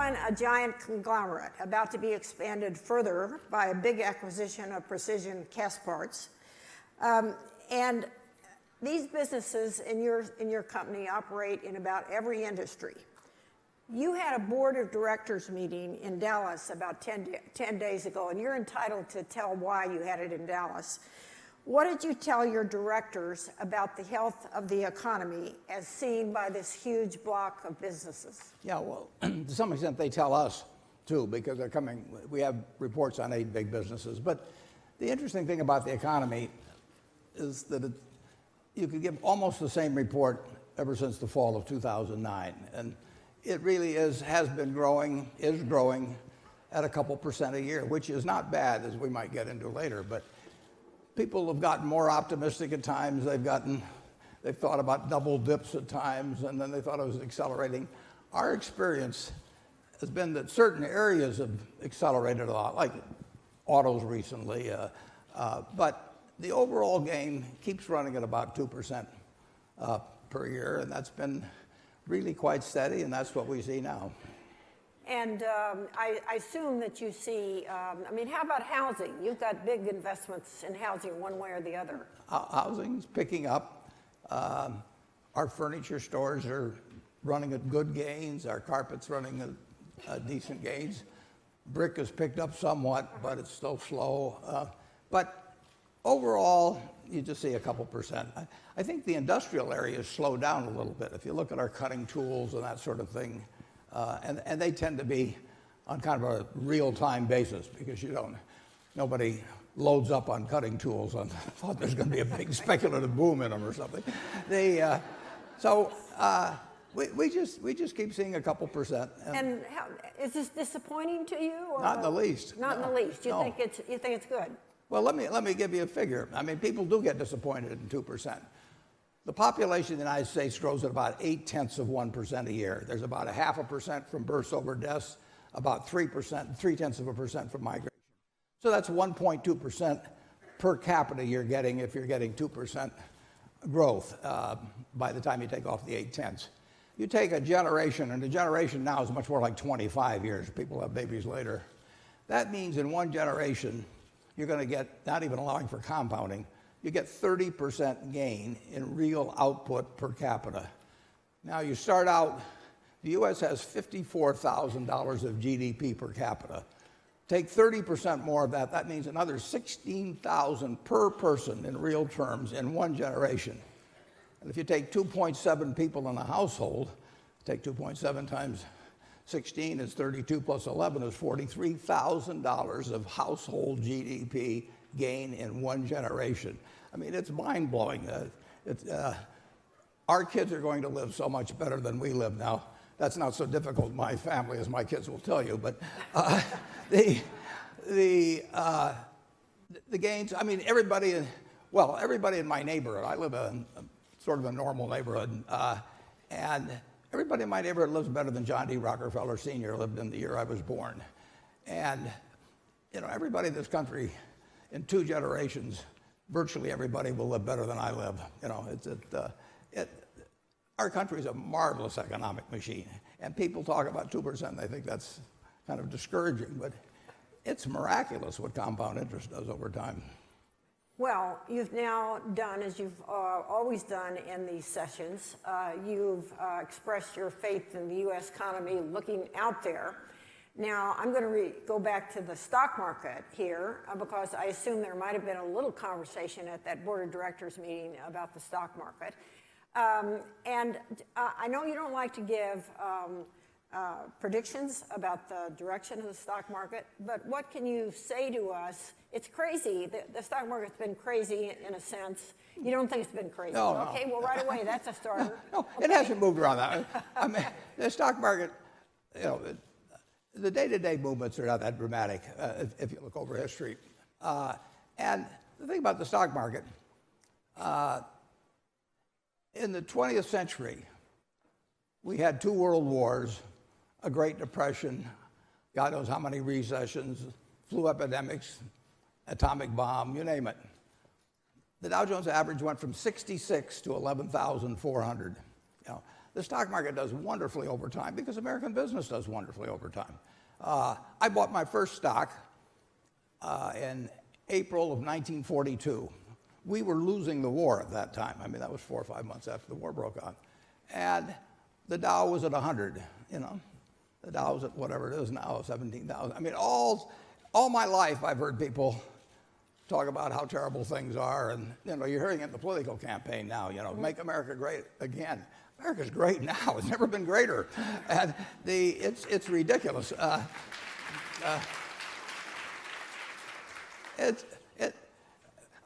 run a giant conglomerate about to be expanded further by a big acquisition of Precision Castparts. And these businesses in your company operate in about every industry. You had a board of directors meeting in Dallas about 10 days ago, and you're entitled to tell why you had it in Dallas. What did you tell your directors about the health of the economy as seen by this huge block of businesses? Yeah, well, to some extent they tell us too, because they're coming. We have reports on 8 big businesses. But the interesting thing about the economy is that you could give almost the same report ever since the fall of 2009. And it really has been growing, is growing at a couple percent a year, which is not bad, as we might get into later. But people have gotten more optimistic at times. They've thought about double dips at times, and then they thought it was accelerating. Our experience has been that certain areas have accelerated a lot, like autos recently. But the overall gain keeps running at about 2% per year, and that's been really quite steady, and that's what we see now. And I assume that you see, how about housing? You've got big investments in housing one way or the other. Housing's picking up. Our furniture stores are running at good gains. Our carpet's running at decent gains. Brick has picked up somewhat, but it's still slow. But overall, you just see a couple percent. I think the industrial area has slowed down a little bit. If you look at our cutting tools and that sort of thing, and they tend to be on kind of a real-time basis because nobody loads up on cutting tools and thought there's going to be a big speculative boom in them or something. We just keep seeing a couple percent. And is this disappointing to you? Or not in the least. Not in the least. You think it's good? Well, let me give you a figure. People do get disappointed in 2%. The population of the United States grows at about 0.8% a year. There's about 0.5% from births over deaths, about 0.3% from migration. So that's 1.2% per capita you're getting if you're getting 2% growth by the time you take off the 0.8. You take a generation, and a generation now is much more like 25 years. People have babies later. That means in one generation, you're going to get, not even allowing for compounding, you get 30% gain in real output per capita. Now you start out, the U.S. has $54,000 of GDP per capita. Take 30% more of that, that means another $16,000 per person in real terms in one generation. And if you take 2.7 people in a household, take 2.7 times 16 is 32 plus 11 is $43,000 of household GDP gain in one generation. It's mind-blowing. Our kids are going to live so much better than we live now. That's not so difficult in my family, as my kids will tell you. But the gains. Everybody in my neighborhood. I live in sort of a normal neighborhood, and everybody in my neighborhood lives better than John D. Rockefeller Sr. lived in the year I was born. And everybody in this country, in 2 generations, virtually everybody will live better than I live. Our country is a marvelous economic machine, and people talk about 2%, and they think that's kind of discouraging, but it's miraculous what compound interest does over time. Well, you've now done, as you've always done in these sessions, you've expressed your faith in the U.S. economy looking out there. Now, I'm going to go back to the stock market here because I assume there might have been a little conversation at that board of directors meeting about the stock market. And I know you don't like to give predictions about the direction of the stock market, but what can you say to us? It's crazy. The stock market's been crazy in a sense. You don't think it's been crazy? No. Okay, well, right away, that's a starter. No, okay. It hasn't moved around that. The stock market, the day-to-day movements are not that dramatic if you look over history. And the thing about the stock market, in the 20th century, we had 2 world wars, a Great Depression, God knows how many recessions, flu epidemics, atomic bomb, you name it. The Dow Jones average went from 66 to 11,400. The stock market does wonderfully over time because American business does wonderfully over time. I bought my first stock in April of 1942. We were losing the war at that time. I mean, that was 4 or 5 months after the war broke out. And the Dow was at 100, you know. The Dow's at whatever it is now, 17,000. I mean, all my life I've heard people talk about how terrible things are. And, you know, you're hearing it in the political campaign now, you know, make America great again. America's great now. It's never been greater. And it's ridiculous. I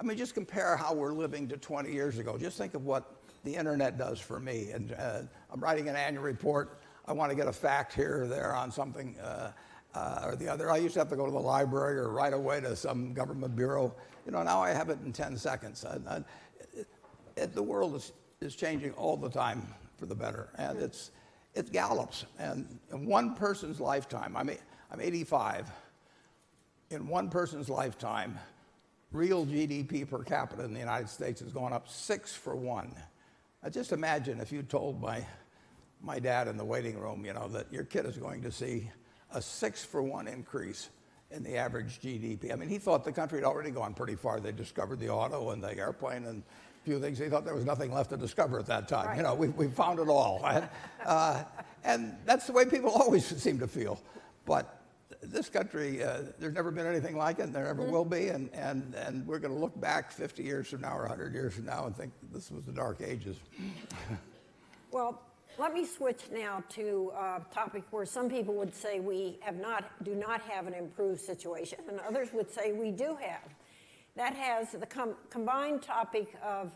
mean, just compare how we're living to 20 years ago. Just think of what the internet does for me. And I'm writing an annual report. I want to get a fact here or there on something or the other. I used to have to go to the library or right away to some government bureau. You know, now I have it in 10 seconds. The world is changing all the time for the better, and it gallops. And in one person's lifetime, I'm 85. In one person's lifetime, real GDP per capita in the United States has gone up 6 for 1. Now just imagine if you told my dad in the waiting room, you know, that your kid is going to see a 6 for 1 increase in the average GDP. I mean, he thought the country had already gone pretty far. They discovered the auto and the airplane and a few things. He thought there was nothing left to discover at that time. Right. You know, we found it all. And that's the way people always seem to feel. But this country, there's never been anything like it, and there never will be, and we're going to look back 50 years from now or 100 years from now and think this was the dark ages. Well, let me switch now to a topic where some people would say we do not have an improved situation, and others would say we do have. That has the combined topic of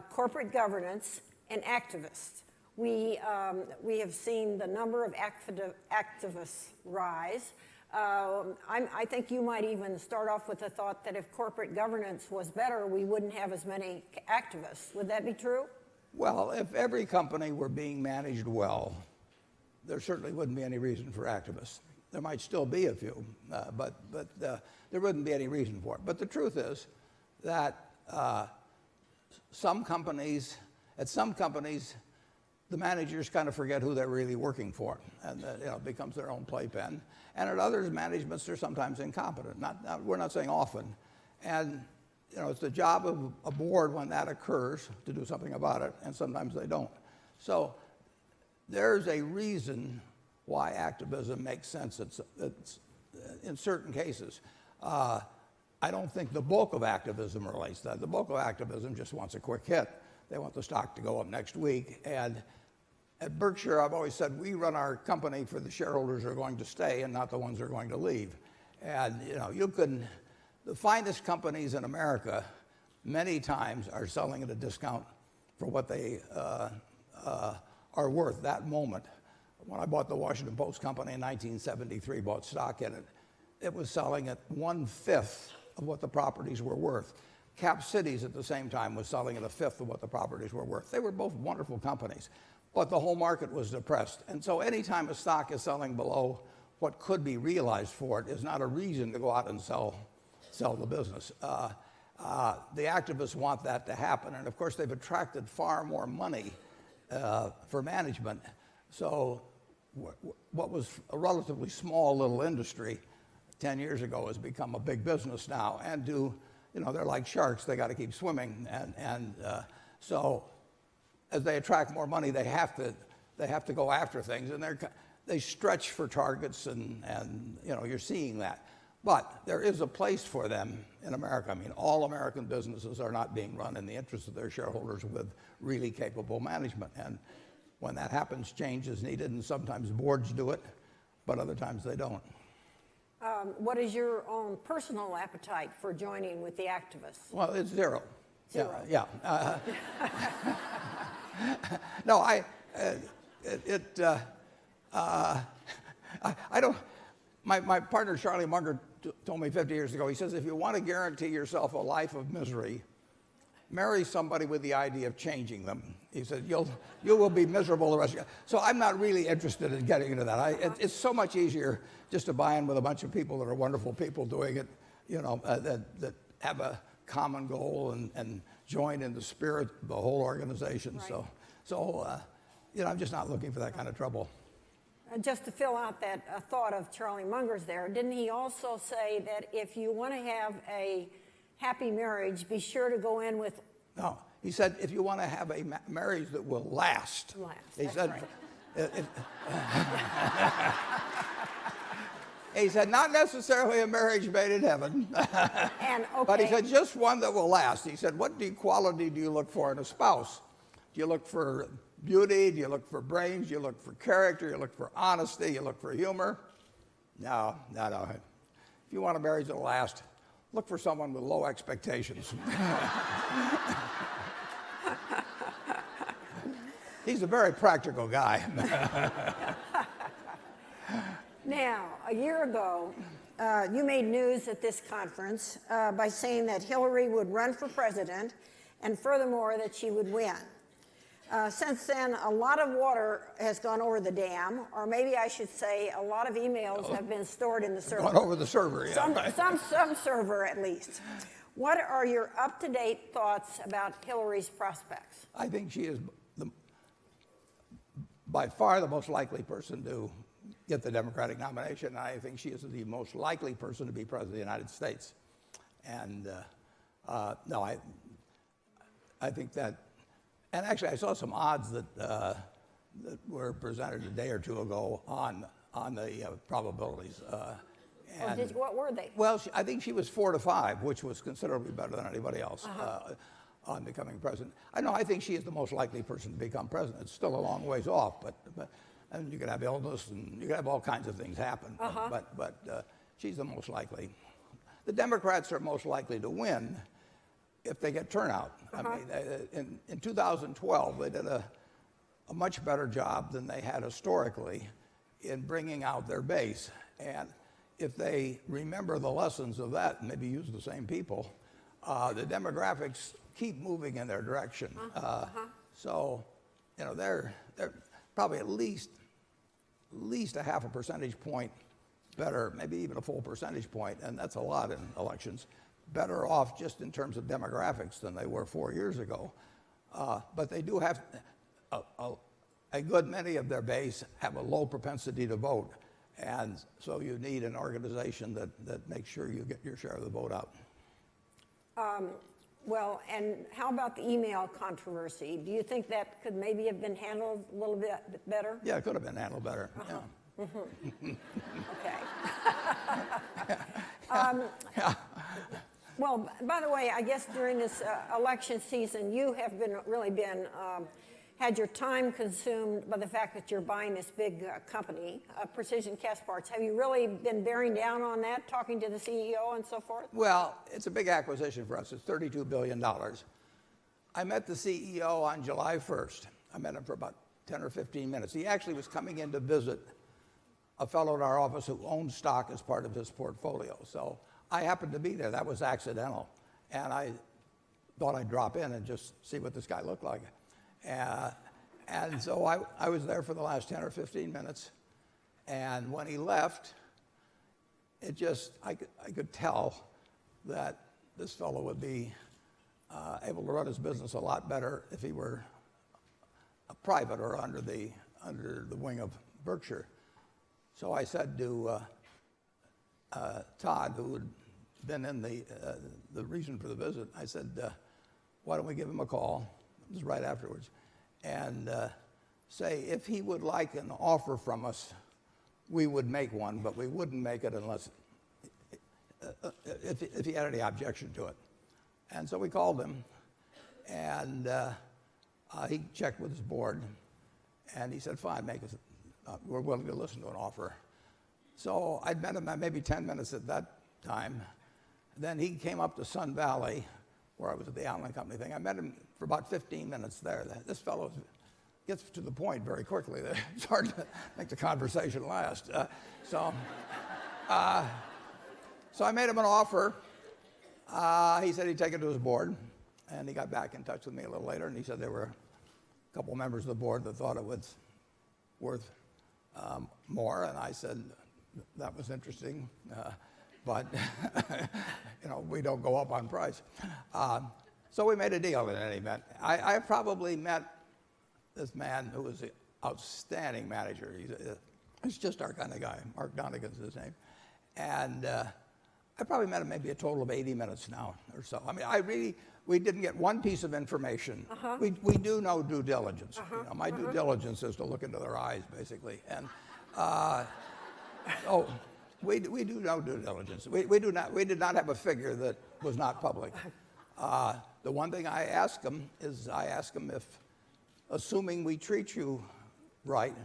corporate governance and activists. We have seen the number of activists rise. I think you might even start off with the thought that if corporate governance was better, we wouldn't have as many activists. Would that be true? Well, if every company were being managed well, there certainly wouldn't be any reason for activists. There might still be a few, but there wouldn't be any reason for it. But the truth is that at some companies, the managers kind of forget who they're really working for, and you know, it becomes their own playpen. And at others, managements are sometimes incompetent. We're not saying often. And you know, it's the job of a board when that occurs to do something about it, and sometimes they don't. So there's a reason why activism makes sense. It's in certain cases. I don't think the bulk of activism relates to that. The bulk of activism just wants a quick hit. They want the stock to go up next week. And at Berkshire, I've always said we run our company for the shareholders who are going to stay and not the ones who are going to leave. And you know, the finest companies in America many times are selling at a discount for what they are worth that moment. When I bought the Washington Post Company in 1973, bought stock in it, it was selling at 1/5 of what the properties were worth. Cap Cities at the same time was selling at 1/5 of what the properties were worth. They were both wonderful companies, but the whole market was depressed. And so anytime a stock is selling below what could be realized for it is not a reason to go out and sell the business. The activists want that to happen, and of course they've attracted far more money for management. So what was a relatively small little industry 10 years ago has become a big business now, and you know, they're like sharks, they got to keep swimming, and so as they attract more money, they have to go after things, and they stretch for targets, and you know, you're seeing that. But there is a place for them in America. I mean, all American businesses are not being run in the interest of their shareholders with really capable management, and when that happens, change is needed, and sometimes boards do it, but other times they don't. What is your own personal appetite for joining with the activists? Well, it's zero. Zero. Yeah. No, I don't. My partner Charlie Munger told me 50 years ago. He says, if you want to guarantee yourself a life of misery, marry somebody with the idea of changing them. He said, you will be miserable the rest of your life. So I'm not really interested in getting into that. It's so much easier just to buy in with a bunch of people that are wonderful people doing it, you know, that have a common goal and join in the spirit of the whole organization. Right. So I'm just not looking for that kind of trouble. Just to fill out that thought of Charlie Munger's there, didn't he also say that if you want to have a happy marriage, be sure to go in with... No, he said if you want to have a marriage that will last. He that's said, right. He said not necessarily a marriage made in heaven, And, okay. but he said just one that will last. He said, what quality do you look for in a spouse? Do you look for beauty? Do you look for brains? Do you look for character? Do you look for honesty? You look for humor? No. If you want a marriage that'll last, look for someone with low expectations. He's a very practical guy. Now, a year ago, you made news at this conference by saying that Hillary would run for president and furthermore that she would win. Since then, a lot of water has gone over the dam, or maybe I should say a lot of emails have been stored in the server. Gone over the server, yeah. Some server at least. What are your up-to-date thoughts about Hillary's prospects? I think she is by far the most likely person to get the Democratic nomination. I think she is the most likely person to be president of the United States. And no, I think that, and actually I saw some odds that were presented a day or two ago on the probabilities. What were they? Well, I think she was 4 to 5, which was considerably better than anybody else on becoming president. I think she is the most likely person to become president. It's still a long ways off, but and you could have illness and you could have all kinds of things happen. But she's the most likely. The Democrats are most likely to win if they get turnout. I mean, in 2012, they did a much better job than they had historically in bringing out their base. And if they remember the lessons of that and maybe use the same people, the demographics keep moving in their direction. So, they're probably at least a half a percentage point better, maybe even a full percentage point, and that's a lot in elections, better off just in terms of demographics than they were 4 years ago. But they do have a good many of their base have a low propensity to vote. And so you need an organization that makes sure you get your share of the vote out. Well, and how about the email controversy? Do you think that could maybe have been handled a little bit better? Yeah, it could have been handled better. Yeah. Okay. Well, by the way, I guess during this election season, you have really been had your time consumed by the fact that you're buying this big company, Precision Castparts. Have you really been bearing down on that, talking to the CEO and so forth? Well, it's a big acquisition for us. It's $32 billion. I met the CEO on July 1st. I met him for about 10 or 15 minutes. He actually was coming in to visit a fellow in our office who owned stock as part of his portfolio. So I happened to be there. That was accidental. And I thought I'd drop in and just see what this guy looked like. And so I was there for the last 10 or 15 minutes. And when he left, I could tell that this fellow would be able to run his business a lot better if he were a private or under the wing of Berkshire. So I said to Todd, who had been in the reason for the visit, I said, why don't we give him a call? It was right afterwards, and say if he would like an offer from us, we would make one, but we wouldn't make it unless if he had any objection to it. And so we called him, and he checked with his board, and he said, fine, we're willing to listen to an offer. So I'd met him maybe 10 minutes at that time. Then he came up to Sun Valley, where I was at the Allen Company thing. I met him for about 15 minutes there. This fellow gets to the point very quickly. It's hard to make the conversation last. So I made him an offer. He said he'd take it to his board, and he got back in touch with me a little later, and he said there were a couple members of the board that thought it was worth more, and I said that was interesting. But we don't go up on price. So we made a deal in any event. I probably met this man who was an outstanding manager. He's just our kind of guy. Mark Donegan's his name. And I probably met him maybe a total of 80 minutes now or so. I mean, we didn't get one piece of information. We do know due diligence. You know, my due diligence is to look into their eyes, basically. And we do know due diligence. We did not have a figure that was not public. The one thing I ask them is if, assuming we treat you right,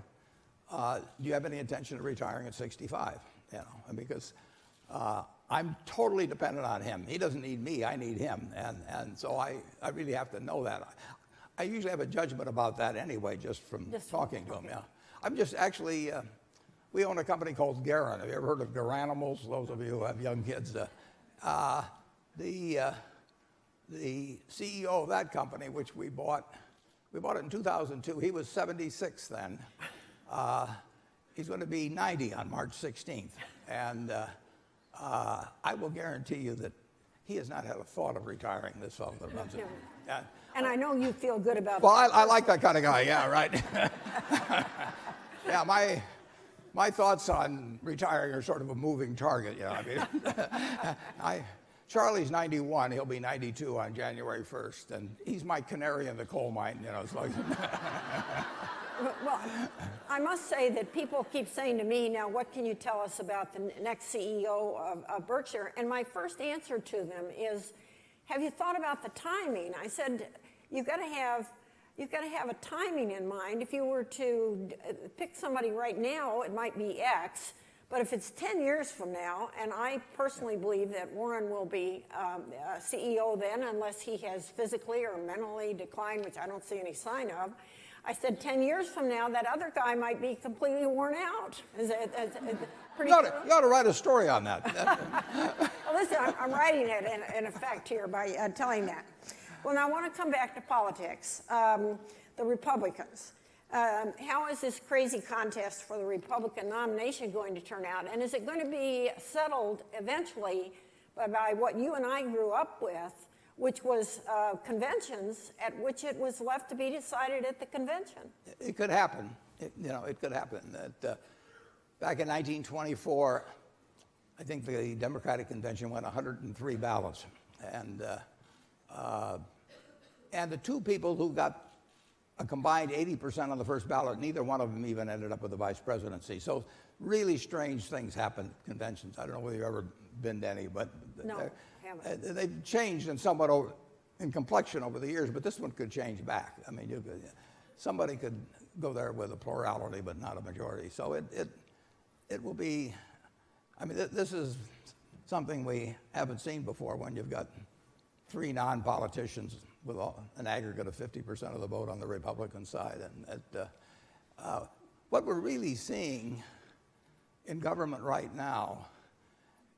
do you have any intention of retiring at 65? You know, and because I'm totally dependent on him. He doesn't need me, I need him. And so I really have to know that. I usually have a judgment about that anyway, just from talking to him, yeah. I'm just actually, we own a company called Garan. Have you ever heard of Garanimals? Those of you who have young kids. The CEO of that company, which we bought it in 2002. He was 76 then. He's going to be 90 on March 16th. And I will guarantee you that he has not had a thought of retiring, this fellow that runs it. And I know you feel good about well, that. I like that kind of guy, yeah, right. Yeah, my thoughts on retiring are sort of a moving target, you know. I mean, Charlie's 91, he'll be 92 on January 1st, and he's my canary in the coal mine, you know. It's like Well, I must say that people keep saying to me, now what can you tell us about the next CEO of Berkshire? And my first answer to them is, have you thought about the timing? I said, you've got to have a timing in mind. If you were to pick somebody right now, it might be X. But if it's 10 years from now, and I personally believe that Warren will be CEO then, unless he has physically or mentally declined, which I don't see any sign of, I said 10 years from now, that other guy might be completely worn out. Is it pretty you ought to write a story on that. Well, listen, I'm writing it in effect here by telling that. Well, now I want to come back to politics. The Republicans. How is this crazy contest for the Republican nomination going to turn out? And is it going to be settled eventually by what you and I grew up with, which was conventions at which it was left to be decided at the convention? It could happen. It could happen. Back in 1924, I think the Democratic Convention went 103 ballots. And the two people who got a combined 80% on the first ballot, neither one of them even ended up with the vice presidency. So really strange things happen at conventions. I don't know whether you've ever been to any, but no, haven't. They've changed in complexion over the years, but this one could change back. I mean, somebody could go there with a plurality, but not a majority. So it will be, I mean, this is something we haven't seen before when you've got three non-politicians with an aggregate of 50% of the vote on the Republican side. And what we're really seeing in government right now,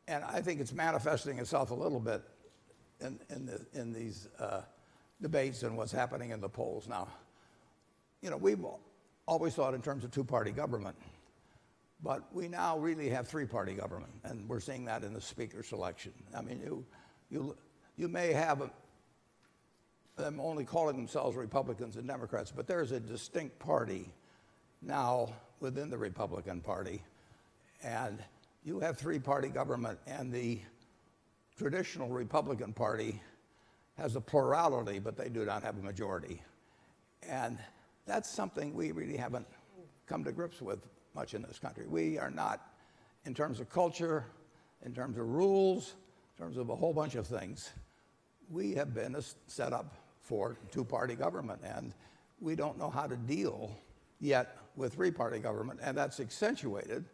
and I think it's manifesting itself a little bit in these debates and what's happening in the polls now. You know, we've always thought in terms of two-party government, but we now really have three-party government, and we're seeing that in the speaker selection. I mean, you may have them only calling themselves Republicans and Democrats, but there's a distinct party now within the Republican Party, and you have three-party government, and the traditional Republican Party has a plurality, but they do not have a majority. And that's something we really haven't come to grips with much in this country. We are not, in terms of culture, in terms of rules, in terms of a whole bunch of things, we have been set up for two-party government, and we don't know how to deal yet with three-party government, and that's accentuated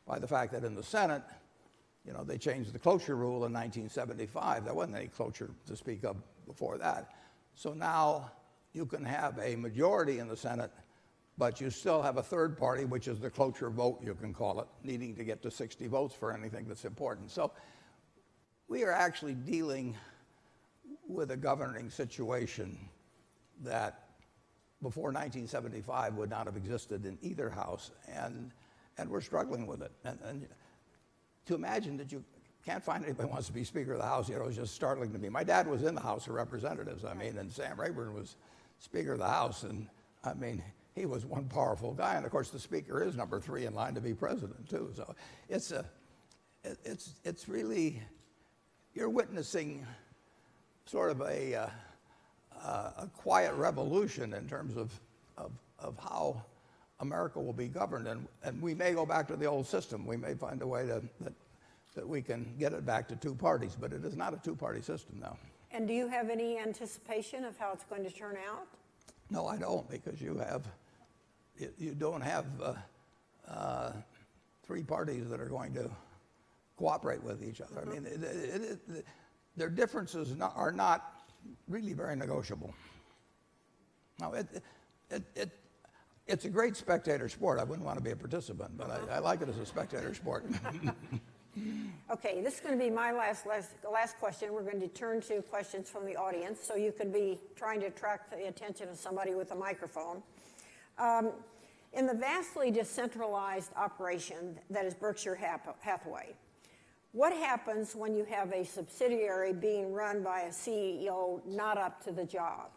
by the fact that in the Senate, you know, they changed the cloture rule in 1975. There wasn't any cloture to speak of before that. So now you can have a majority in the Senate, but you still have a third party, which is the cloture vote, you can call it, needing to get to 60 votes for anything that's important. So we are actually dealing with a governing situation that before 1975 would not have existed in either house, and we're struggling with it. And to imagine that you can't find anybody who wants to be Speaker of the House, you know, is just startling to me. My dad was in the House of Representatives, I mean, and Sam Rayburn was Speaker of the House, and I mean, he was one powerful guy, and of course the speaker is number 3 in line to be president too. So it's really, you're witnessing sort of a quiet revolution in terms of how America will be governed, and we may go back to the old system. We may find a way that we can get it back to 2 parties, but it is not a 2-party system now. And do you have any anticipation of how it's going to turn out? No, I don't, because you don't have 3 parties that are going to cooperate with each other. I mean, their differences are not really very negotiable. Now, it's a great spectator sport. I wouldn't want to be a participant, but I like it as a spectator sport. Okay, this is going to be my last question. We're going to turn to questions from the audience, so you could be trying to attract the attention of somebody with a microphone. In the vastly decentralized operation that is Berkshire Hathaway, what happens when you have a subsidiary being run by a CEO not up to the job?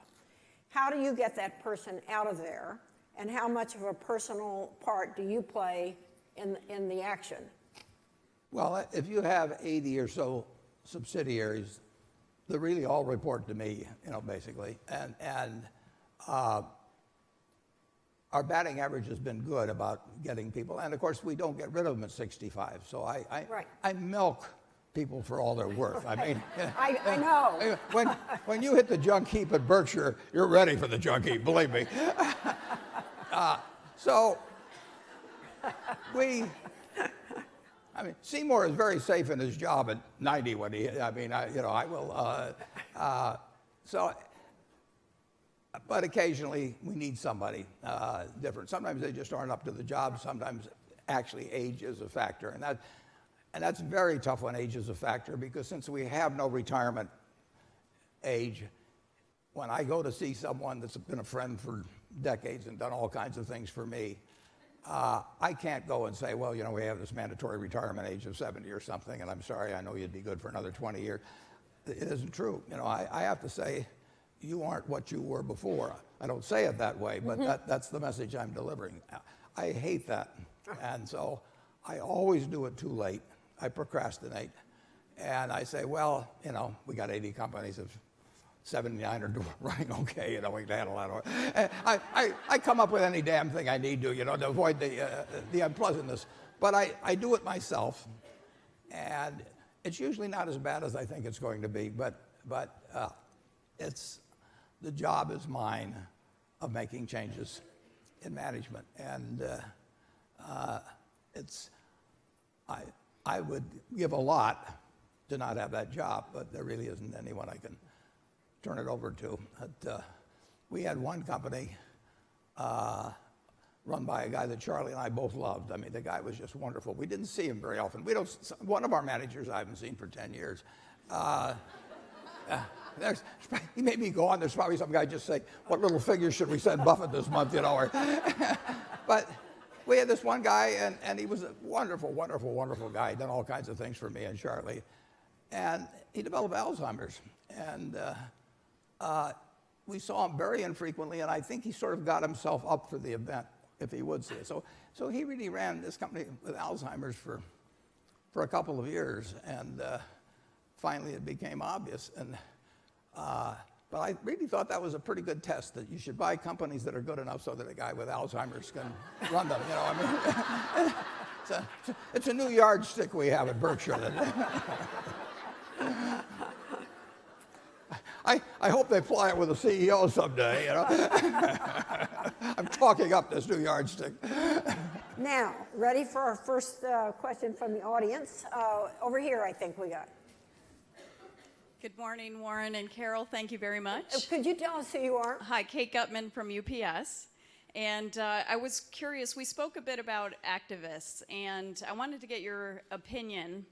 How do you get that person out of there, and how much of a personal part do you play in the action? Well, if you have 80 or so subsidiaries, they really all report to me, basically. And our batting average has been good about getting people. And of course, we don't get rid of them at 65. So I milk people for all they're worth. I mean, I know. When you hit the junk heap at Berkshire, you're ready for the junk heap, believe me. Seymour is very safe in his job at 90 when but occasionally we need somebody different. Sometimes they just aren't up to the job. Sometimes actually age is a factor. And that's very tough when age is a factor, because since we have no retirement age, when I go to see someone that's been a friend for decades and done all kinds of things for me, I can't go and say, well, we have this mandatory retirement age of 70 or something, and I'm sorry, I know you'd be good for another 20 years. It isn't true. I have to say, you aren't what you were before. I don't say it that way, but that's the message I'm delivering. I hate that. And so I always do it too late. I procrastinate. And I say, well, we got 80 companies of 79 are running okay, we can handle that. I come up with any damn thing I need to avoid the unpleasantness. But I do it myself, and it's usually not as bad as I think it's going to be. But the job is mine of making changes in management, and I would give a lot to not have that job, but there really isn't anyone I can turn it over to. We had one company run by a guy that Charlie and I both loved. I mean, the guy was just wonderful. We didn't see him very often. One of our managers I haven't seen for 10 years. He made me go on. There's probably some guy just say, what little figures should we send Buffett this month, But we had this one guy, and he was a wonderful, wonderful, wonderful guy. He done all kinds of things for me and Charlie. And he developed Alzheimer's. And we saw him very infrequently, and I think he sort of got himself up for the event, if he would see it. So he really ran this company with Alzheimer's for a couple of years, and finally it became obvious. But I really thought that was a pretty good test, that you should buy companies that are good enough so that a guy with Alzheimer's can run them. It's a new yardstick we have at Berkshire. I hope they fly it with a CEO someday. I'm talking up this new yardstick. Now, ready for our first question from the audience? Over here, I think we got. Good morning, Warren and Carol. Thank you very much. Could you tell us who you are? Hi, Kate Gutman from UPS. And I was curious, we spoke a bit about activists, and I wanted to get your opinion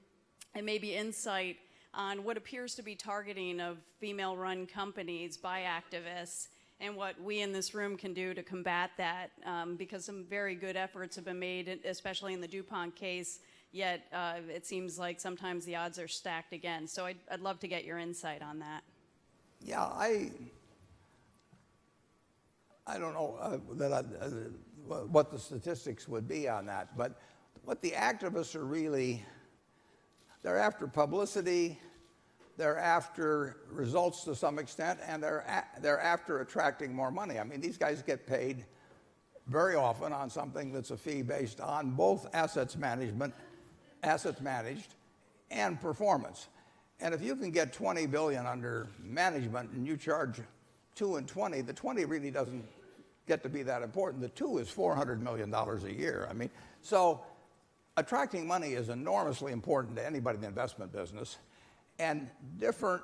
and maybe insight on what appears to be targeting of female-run companies by activists and what we in this room can do to combat that, because some very good efforts have been made, especially in the DuPont case, yet it seems like sometimes the odds are stacked again. So I'd love to get your insight on that. Yeah, I don't know what the statistics would be on that, but what the activists are really, they're after publicity, they're after results to some extent, and they're after attracting more money. I mean, these guys get paid very often on something that's a fee based on both assets managed, and performance. And if you can get 20 billion under management and you charge 2 and 20, the 20 really doesn't get to be that important. The 2 is $400 million a year. I mean, so attracting money is enormously important to anybody in the investment business, and different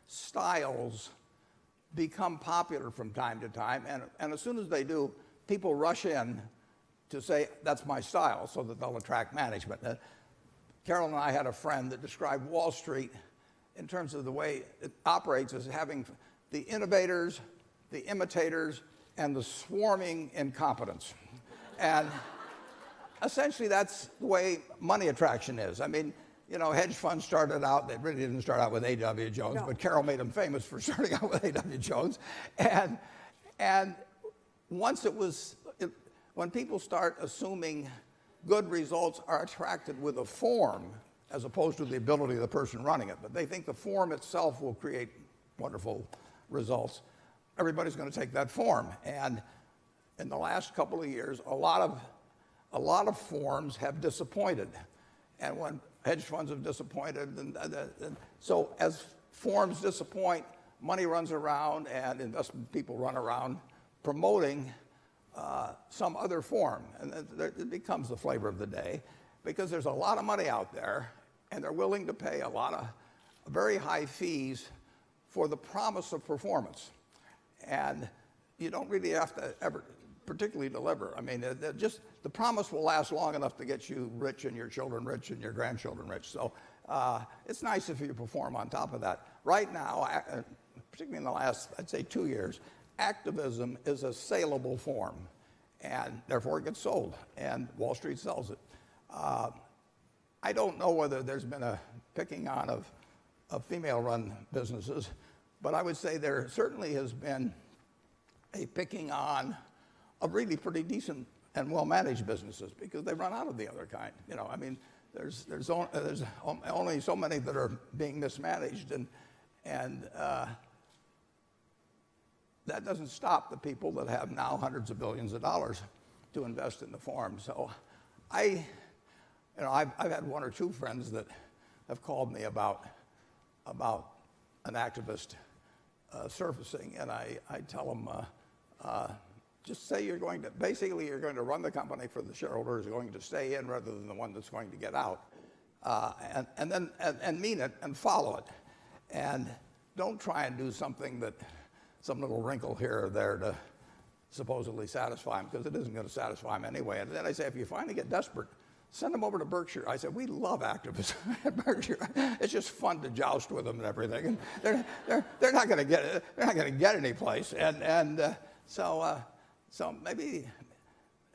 styles become popular from time to time, and as soon as they do, people rush in to say, that's my style, so that they'll attract management. Carol and I had a friend that described Wall Street in terms of the way it operates as having the innovators, the imitators, and the swarming incompetents. And essentially that's the way money attraction is. I mean, you know, hedge funds started out, they really didn't start out with A.W. Jones, No. but Carol made them famous for starting out with A.W. Jones. And once when people start assuming good results are attracted with a form as opposed to the ability of the person running it, but they think the form itself will create wonderful results, everybody's going to take that form. And in the last couple of years, a lot of forms have disappointed. And when hedge funds have disappointed, and so as forms disappoint, money runs around and investment people run around promoting some other form. And it becomes the flavor of the day because there's a lot of money out there and they're willing to pay a lot of very high fees for the promise of performance. And you don't really have to ever particularly deliver. I mean, just the promise will last long enough to get you rich and your children rich and your grandchildren rich. So it's nice if you perform on top of that. Right now, particularly in the last, I'd say 2 years, activism is a saleable form, and therefore it gets sold, and Wall Street sells it. I don't know whether there's been a picking on of female-run businesses, but I would say there certainly has been a picking on of really pretty decent and well-managed businesses because they run out of the other kind. You know, I mean, there's only so many that are being mismanaged, and that doesn't stop the people that have now hundreds of billions of dollars to invest in the form. So I've had 1 or 2 friends that have called me about an activist surfacing, and I tell them, just say you're going to run the company for the shareholders who are going to stay in rather than the one that's going to get out, and mean it and follow it, and don't try and do something that some little wrinkle here or there to supposedly satisfy them, because it isn't going to satisfy them anyway. And then I say, if you finally get desperate, send them over to Berkshire. I said, we love activists at Berkshire. It's just fun to joust with them and everything. And they're not going to get any place. So maybe,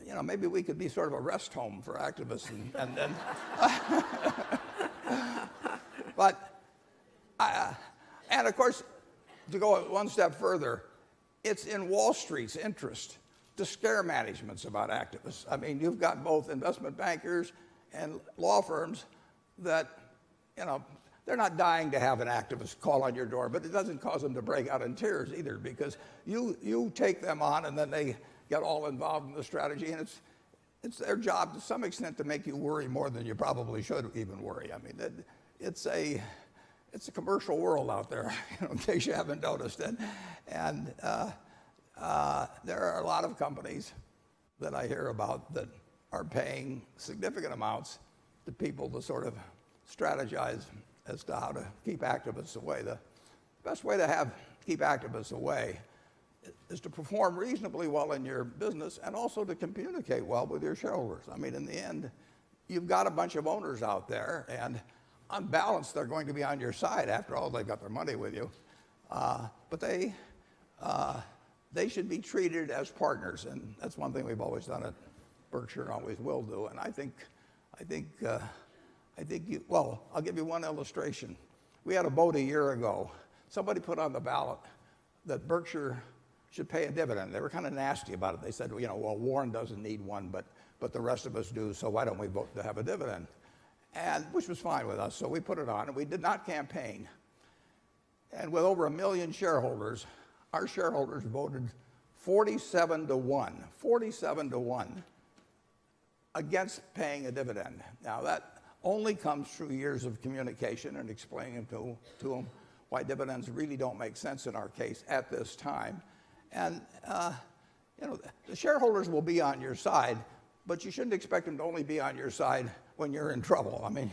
you know, maybe we could be sort of a rest home for activists. And of course, to go one step further, it's in Wall Street's interest to scare managements about activists. I mean, you've got both investment bankers and law firms that, you know, they're not dying to have an activist call on your door, but it doesn't cause them to break out in tears either, because you take them on and then they get all involved in the strategy, and it's their job to some extent to make you worry more than you probably should even worry. I mean, it's a commercial world out there, you know, in case you haven't noticed it. And there are a lot of companies that I hear about that are paying significant amounts to people to sort of strategize as to how to keep activists away. The best way to keep activists away is to perform reasonably well in your business and also to communicate well with your shareholders. I mean, in the end, you've got a bunch of owners out there, and on balance, they're going to be on your side. After all, they've got their money with you. But they should be treated as partners, and that's one thing we've always done at Berkshire and always will do. And I think well, I'll give you one illustration. We had a vote a year ago. Somebody put on the ballot that Berkshire should pay a dividend. They were kind of nasty about it. They said, well, Warren doesn't need one, but the rest of us do, so why don't we vote to have a dividend? And which was fine with us, so we put it on, and we did not campaign. And with over 1 million shareholders, our shareholders voted 47 to 1 against paying a dividend. Now that only comes through years of communication and explaining to them why dividends really don't make sense in our case at this time. And the shareholders will be on your side, but you shouldn't expect them to only be on your side when you're in trouble. I mean,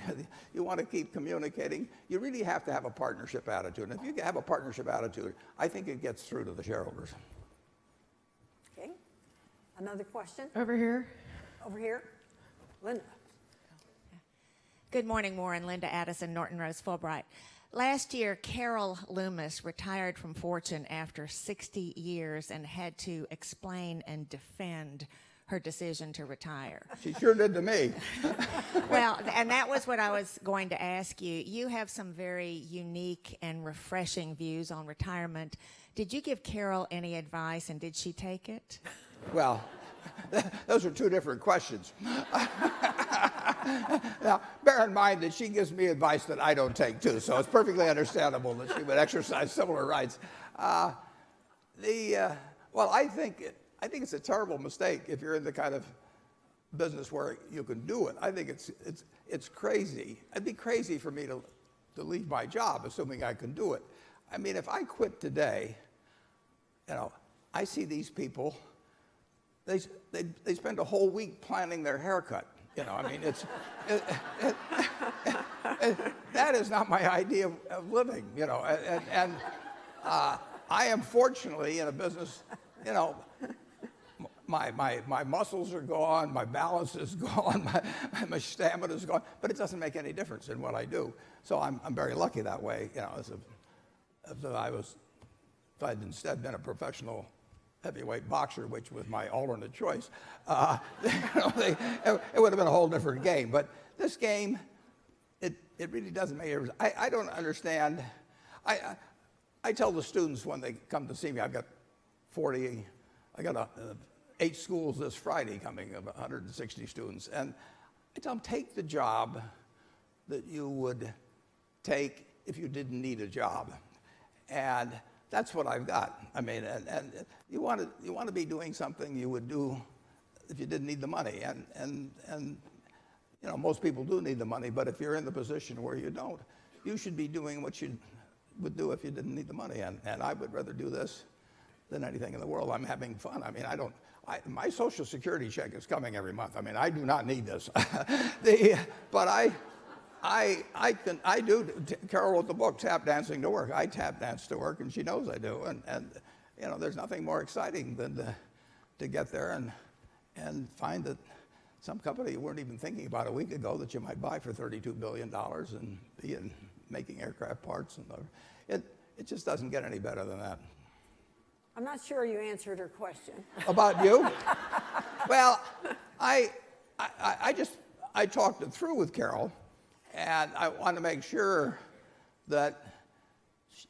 you want to keep communicating. You really have to have a partnership attitude. And if you have a partnership attitude, I think it gets through to the shareholders. Okay. Another question? Over here. Over here. Linda. Good morning, Warren. Linda Addison, Norton Rose Fulbright. Last year, Carol Loomis retired from Fortune after 60 years and had to explain and defend her decision to retire. She sure did to me. Well, and that was what I was going to ask you. You have some very unique and refreshing views on retirement. Did you give Carol any advice, and did she take it? Well, those are two different questions. Now, bear in mind that she gives me advice that I don't take too, so it's perfectly understandable that she would exercise similar rights. Well, I think it's a terrible mistake if you're in the kind of business where you can do it. I think it's crazy. It'd be crazy for me to leave my job, assuming I can do it. I mean, if I quit today, I see these people. They spend a whole week planning their haircut. I mean, that is not my idea of living. And I am fortunately in a business. My muscles are gone, my balance is gone, my stamina is gone, but it doesn't make any difference in what I do. So I'm very lucky that way. If I'd instead been a professional heavyweight boxer, which was my alternate choice, it would have been a whole different game. But this game, it really doesn't make any difference. I don't understand. I tell the students when they come to see me, I've got 8 schools this Friday coming of 160 students, and I tell them, take the job that you would take if you didn't need a job. And that's what I've got. I mean, and you want to be doing something you would do if you didn't need the money. And most people do need the money, but if you're in the position where you don't, you should be doing what you would do if you didn't need the money. And I would rather do this than anything in the world. I'm having fun. I mean, my Social Security check is coming every month. I mean, I do not need this. But I do. Carol wrote the book, Tap Dancing to Work. I tap dance to work, and she knows I do. And there's nothing more exciting than to get there and find that some company you weren't even thinking about a week ago that you might buy for $32 billion and be in making aircraft parts. And it just doesn't get any better than that. I'm not sure you answered her question. About you? Well, I talked it through with Carol, and I wanted to make sure that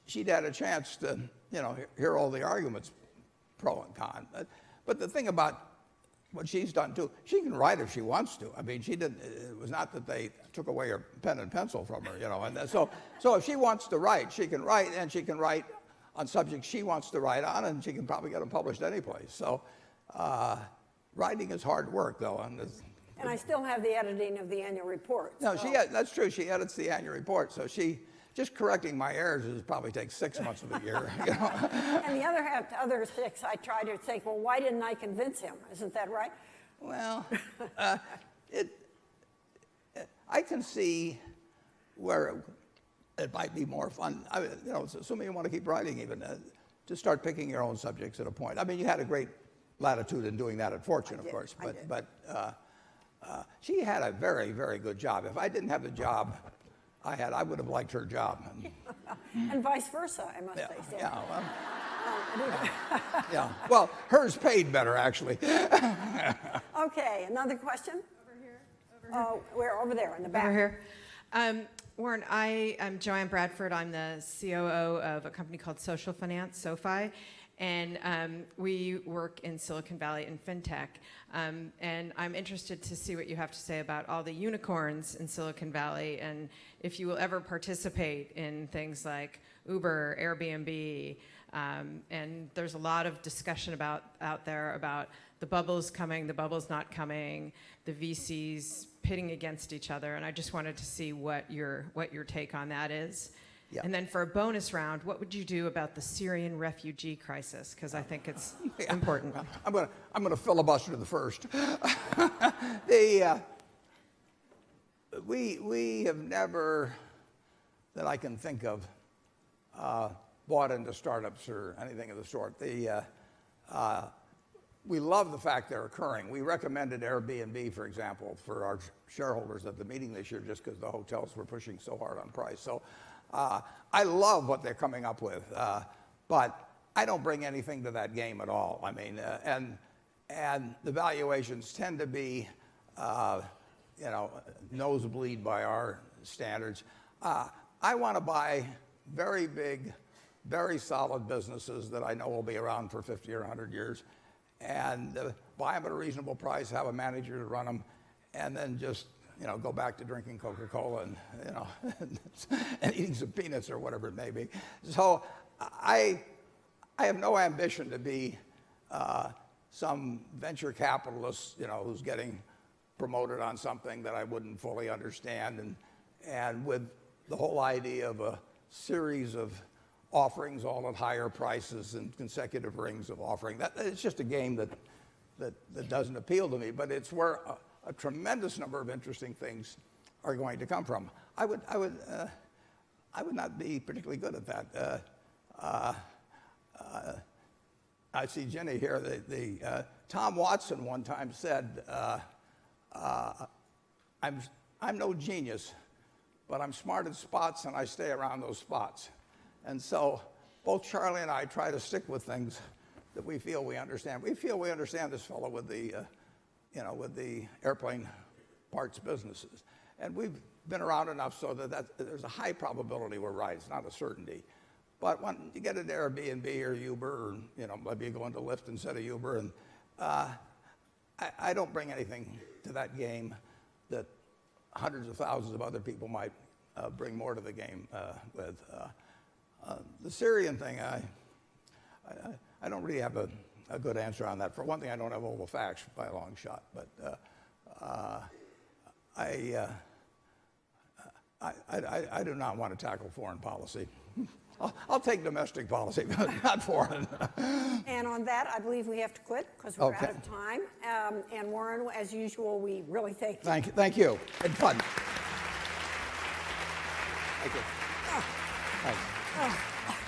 she'd had a chance to, hear all the arguments, pro and con. But the thing about what she's done too, she can write if she wants to. I mean, she didn't. It was not that they took away her pen and pencil from her, And so if she wants to write, she can write, and she can write on subjects she wants to write on, and she can probably get them published any place. So writing is hard work, though. And I still have the editing of the annual report. No, that's true. She edits the annual report, so just correcting my errors probably takes 6 months of the year. And the other 6, I try to think, well, why didn't I convince him? Isn't that right? Well, I can see where it might be more fun. Assuming you want to keep writing, even to start picking your own subjects at a point. I mean, you had a great latitude in doing that at Fortune, of course, but she had a very, very good job. If I didn't have the job I had, I would have liked her job. And vice versa, I must say. Yeah. Well, hers paid better, actually. Okay, another question? We're over there in the back. Over here. Warren, I'm Joanne Bradford. I'm the COO of a company called Social Finance, SoFi. And we work in Silicon Valley in fintech. And I'm interested to see what you have to say about all the unicorns in Silicon Valley, and if you will ever participate in things like Uber, Airbnb. And there's a lot of discussion out there about the bubble's coming, the bubble's not coming, the VCs pitting against each other. And I just wanted to see what your take on that is. Yeah. And then for a bonus round, what would you do about the Syrian refugee crisis? Because I think it's important. I'm gonna filibuster the first. We have never, that I can think of, bought into startups or anything of the sort. We love the fact they're occurring. We recommended Airbnb, for example, for our shareholders at the meeting this year just because the hotels were pushing so hard on price. So I love what they're coming up with, but I don't bring anything to that game at all. I mean, and the valuations tend to be, nosebleed by our standards. I want to buy very big, very solid businesses that I know will be around for 50 or 100 years, and buy them at a reasonable price, have a manager to run them, and then just go back to drinking Coca-Cola and and eating some peanuts or whatever it may be. So I have no ambition to be some venture capitalist, who's getting promoted on something that I wouldn't fully understand, and with the whole idea of a series of offerings all at higher prices and consecutive rings of offering. It's just a game that doesn't appeal to me, but it's where a tremendous number of interesting things are going to come from. I would not be particularly good at that. I see Jenny here. Tom Watson one time said, "I'm no genius, but I'm smart in spots, and I stay around those spots." And so both Charlie and I try to stick with things that we feel we understand. We feel we understand this fellow with the airplane parts businesses. And we've been around enough so that there's a high probability we're right. It's not a certainty. But when you get into Airbnb or Uber, or maybe you go into Lyft instead of Uber, and I don't bring anything to that game that hundreds of thousands of other people might bring more to the game with. The Syrian thing, I don't really have a good answer on that. For one thing, I don't have all the facts by a long shot, but I do not want to tackle foreign policy. I'll take domestic policy, but not foreign. And on that, I believe we have to quit because we're Okay. out of time. And Warren, as usual, we really thank you. Thank you. It's fun. Thank you. Thanks.